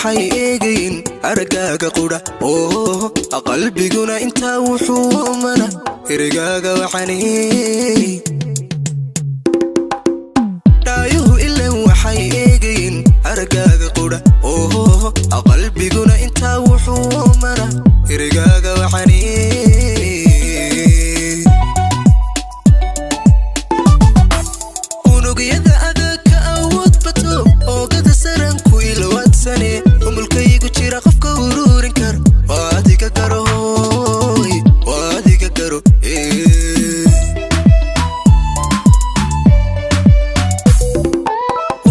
waxay eegayn aragaaga qura qalbiguna inta wuxuu mana erigaaga waxani daayuhu ilan waxay eegayn aragaaga qura qalbiguna inta wuxuu mana erigaaga waxani unugyada adagka awood bato oogada saran ku ilwaadsane umulkaygu jira qofka ururin kar waadiga garo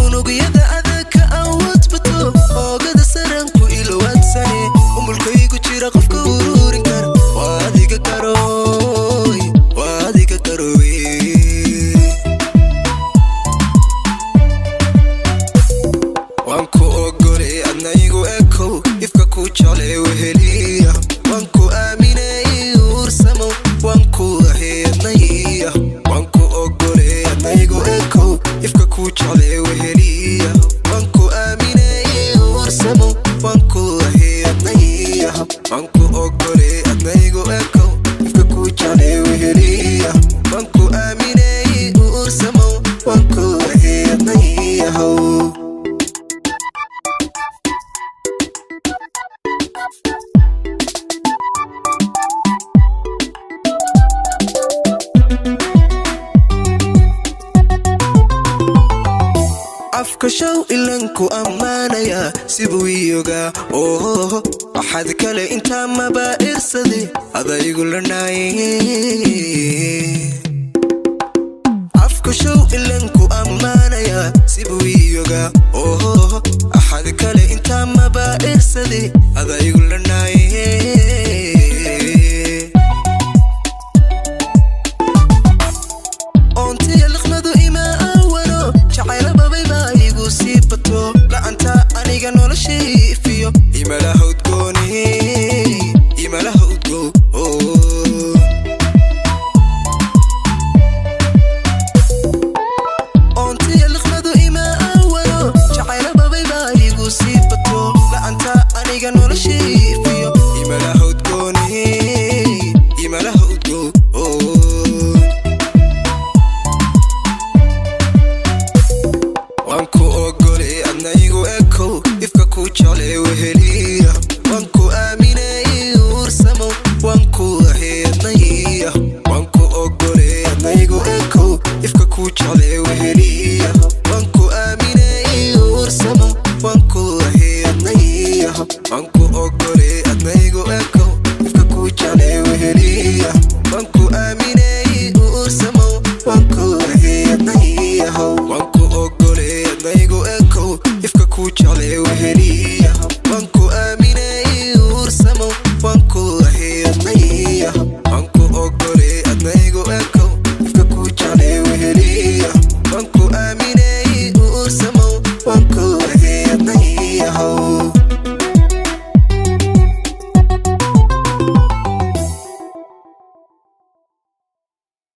unugyada adagka awood bato oogada saran ku ilwaadsane umulkaygu jira qofka ururin kar waadiga garo wanku ogole adnaygu eko ifka ku jale weheliya wanku aaminay ursamo wanku aheednaya wanku ogole adnaygu eko ifka ku jale weheliya wanku aaminay ursamo wanku aheednaya wanku ogole adnaygu eko ifka ku jale weheliya wanku aaminay ursamo wanku aheednaya afka show ilanku ammaanaya sibuu iyoga waxaad kale intaa maba irsade adaygu lanaaye afka show ilanku ammaanaya sibuu iyoga waxaad kale intaa maba irsade adaygu lanaaye ontiya liqmadu ima awano jacayla la'anta aniga noloshay ifiyo imalaha udgooni imalaha udgo ontiya liqmadu ima awano jacayla babayba igu sii bato la'anta aniga noloshay ifiyo imalaha udgooni imalaha udgo wanku ogole adnaygu eko ifka ku jale weheliya wanku aaminay ursamo wanku aheednaya wanku ogole adnaygu eko ifka ku jale weheliya wanku aaminay ursamo wanku aheednaya wanku ogole adnaygu eko ifka ku jale weheliya